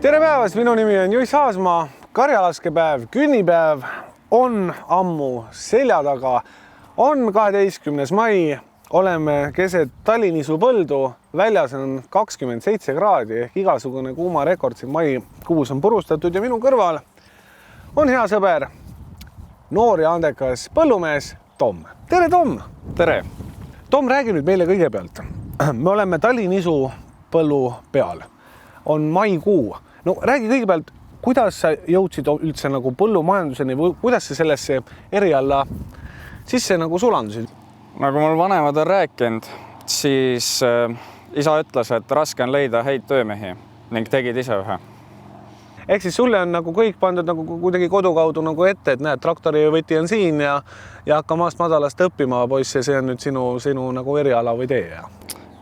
Tere päevast, minu nimi on Juss Aasmaa. Karjalaskepäev, künnipäev on ammu selja taga. On 12. mai, oleme keset Tallinnisu põldu. Väljas on 27 kraadi ehk igasugune kuuma rekord siin maikuus on purustatud ja minu kõrval on hea sõber, noor ja andekas põllumees Tom. Tere, Tom! Tere! Tom, räägi nüüd meile kõigepealt. Me oleme Tallinnisu põllu peal. On maikuu. No räägi kõigepealt, kuidas sa jõudsid üldse nagu põllumajanduseni või kuidas sa sellesse erialla sisse nagu sulandusid? Nagu mul vanemad on rääkinud, siis isa ütles, et raske on leida häid töömehi ning tegid ise ühe. Ehk siis sulle on nagu kõik pandud nagu kuidagi kodu kaudu nagu ette, et näed, traktori võti on siin ja hakka maast madalast õppima, poiss, ja see on nüüd sinu nagu eriala või tee.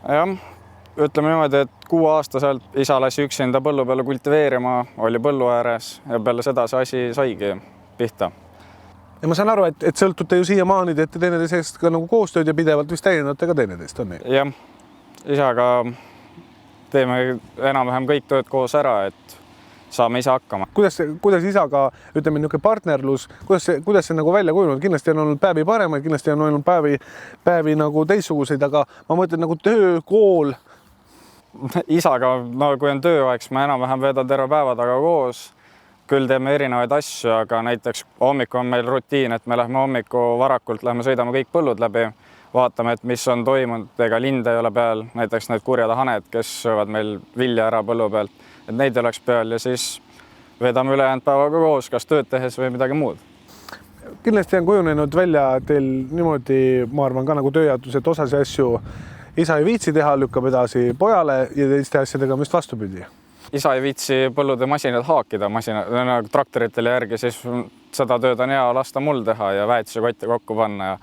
Jah, ütleme niimoodi, et 6-aastaselt isa lasi üksinda põllu peale kultiveerima, oli põllu ääres ja peale seda see asi saigi pihta. Ja ma saan aru, et sõltute ju siiamaani, teete teineteisest ka nagu koostööd ja pidevalt vist täiendate ka teineteist, on nii? Jah, isaga teeme enam-vähem kõik tööd koos ära, et saame ise hakkama. Kuidas isaga, ütleme, niisugune partnerlus, kuidas see nagu välja kujunud? Kindlasti on olnud päevi paremaid, kindlasti on olnud päevi nagu teistsuguseid, aga ma mõtlen nagu töö, kool. Isaga, no kui on tööaeg, ma enam-vähem veedan terve päeva taga koos. Küll teeme erinevaid asju, aga näiteks hommikul on meil rutiin, et me lähme hommiku varakult, sõidame kõik põllud läbi, vaatame, et mis on toimunud, ega linde ei ole peal, näiteks need kurjad haned, kes söövad meil vilja ära põllu pealt, et neid oleks peal ja siis veedame ülejäänud päevaga koos, kas tööd tehes või midagi muud. Kindlasti on kujunenud välja teil niimoodi, ma arvan ka nagu tööjaotus, et osasi asju isa ei viitsi teha, lükkab edasi pojale ja teiste asjadega vist vastupidi. Isa ei viitsi põllude masinad haakida, traktoritele järgi, siis seda tööd on hea lasta mul teha ja väetise kotti kokku panna.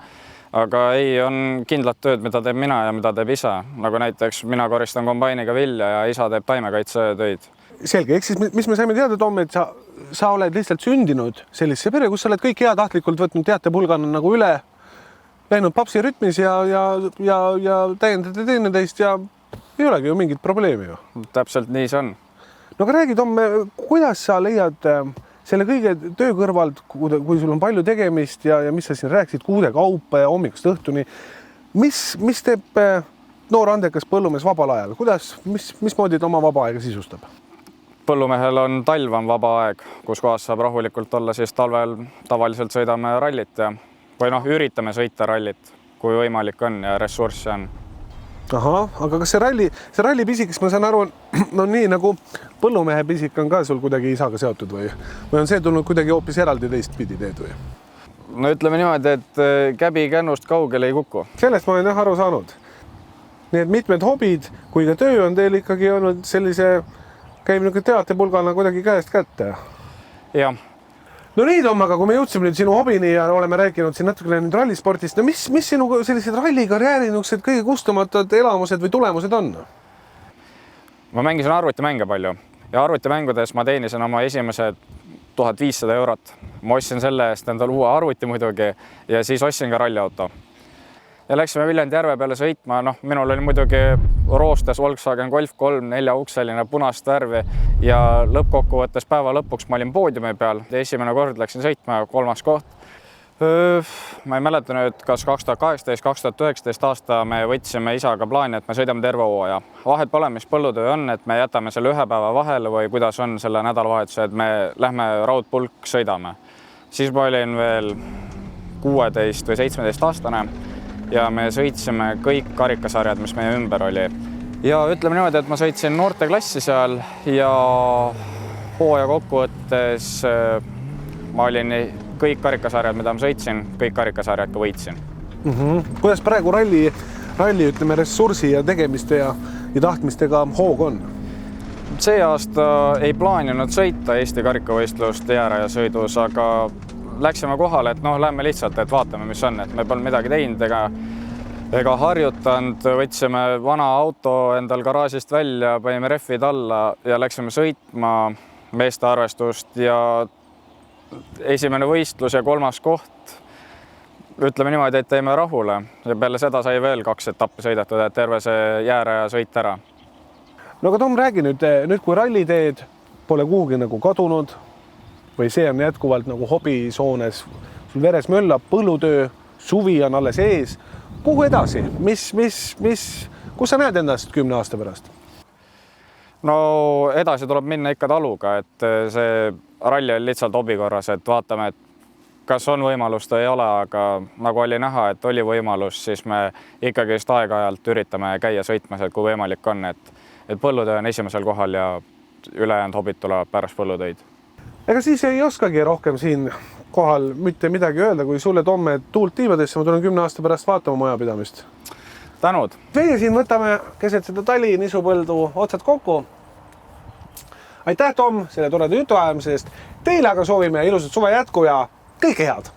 Aga ei, on kindlad tööd, mida teeb mina ja mida teeb isa. Nagu näiteks mina koristan kombainiga vilja ja isa teeb taimekaitse töid. Selge, ehk siis mis me saime teada, Tom, et sa oled lihtsalt sündinud sellisesse pere, kus sa oled kõik heatahtlikult võtnud teatepulgana nagu üle, läinud papsi rütmis ja täiendate teineteist ja ei olegi ju mingit probleemi ju. Täpselt nii see on. No aga räägi, Tom, kuidas sa leiad selle kõige töö kõrvalt, kui sul on palju tegemist ja mis sa siin rääksid, kuude kaupa ja hommikust õhtuni, mis teeb noor andekas põllumees vabal ajal? Mismoodi ta oma vaba aega sisustab? Põllumehel on talv on vaba aeg, kus kohas saab rahulikult olla, siis talvel tavaliselt sõidame rallit või üritame sõita rallit, kui võimalik on ja ressurssi on. Aha, aga kas see ralli pisik, ma saan aru, no nii nagu põllumehe pisik on ka sul kuidagi isaga seotud või on see tulnud kuidagi hoopis eraldi teistpidi teed või? No ütleme niimoodi, et käbi kännust kaugele ei kuku. Sellest ma olen aru saanud. Nii et mitmed hobid, kui ka töö on teil ikkagi olnud sellise, käib niisugune teatepulgana kuidagi käest kätte. Jah. No nii, Tom, aga kui me jõudsime nüüd sinu hobini ja oleme rääkinud siin natukene nüüd rallisportist, no mis sinu sellised rallikarjääri kõige kustumatud elamused või tulemused on? Ma mängisin arvutimänge palju ja arvutimängudes ma teenisin oma esimesed 1500 eurot. Ma ostsin selle eest endal uue arvuti muidugi ja siis ostsin ka ralliauto. Ja läksime Viljandi järve peale sõitma, minul oli muidugi roostes Volkswagen Golf 3 4-ukseline punast värvi ja lõppkokkuvõttes päeva lõpuks ma olin poodiumi peal. Esimene kord läksin sõitma, 3. koht. Ma ei mäleta nüüd, kas 2018-2019 aasta me võtsime isaga plaani, et me sõidame terve hooaja. Vahet pole, mis põllutöö on, et me jätame selle ühe päeva vahele või kuidas on selle nädalavahetuse, et me lähme raudpulk sõidame. Siis ma olin veel 16 või 17 aastane. Ja me sõitsime kõik karikasarjad, mis meie ümber oli. Ja ütleme niimoodi, et ma sõitsin noorte klassi seal ja hooaja kokkuvõttes ma olin kõik karikasarjad, mida ma sõitsin, kõik karikasarjad ka võitsin. Kuidas praegu ralli, ütleme, ressursi ja tegemiste ja tahtmistega hoog on? See aasta ei plaaninud sõita Eesti karikavõistlust jäärajasõidus, aga läksime kohale, et lähme lihtsalt, et vaatame, mis on, et me polnud midagi teinud ega harjutanud, võtsime vana auto endal garaažist välja, panime rehvid alla ja läksime sõitma meeste arvestust ja esimene võistlus ja 3. koht. Ütleme niimoodi, et teeme rahule ja peale seda sai veel 2 etappi sõidetud, et terve see jääraja sõit ära. No aga Tom, räägi nüüd kui ralliteed pole kuhugi nagu kadunud või see on jätkuvalt nagu hobisoones, sul veres möllab põllutöö, suvi on alles ees. Kuhu edasi? Kus sa näed endast 10 aasta pärast? No edasi tuleb minna ikka taluga, et see ralli on lihtsalt hobi korras, et vaatame, et kas on võimalust või ei ole, aga nagu oli näha, et oli võimalus, siis me ikkagi just aeg-ajalt üritame käia sõitmas, et kui võimalik on, et põllutöö on esimesel kohal ja ülejäänud hobid tulevad pärast põllutöid. Ega siis ei oskagi rohkem siin kohal mitte midagi öelda, kui sulle Tomme tuult tiibadesse, ma tulen 10 aasta pärast vaatama majapidamist. Tänud! Meie siin võtame keset seda tali nisupõldu otsad kokku. Aitäh, Tom, selle toreda jutuajamise eest. Teile aga soovime ilusat suve jätku ja kõike head!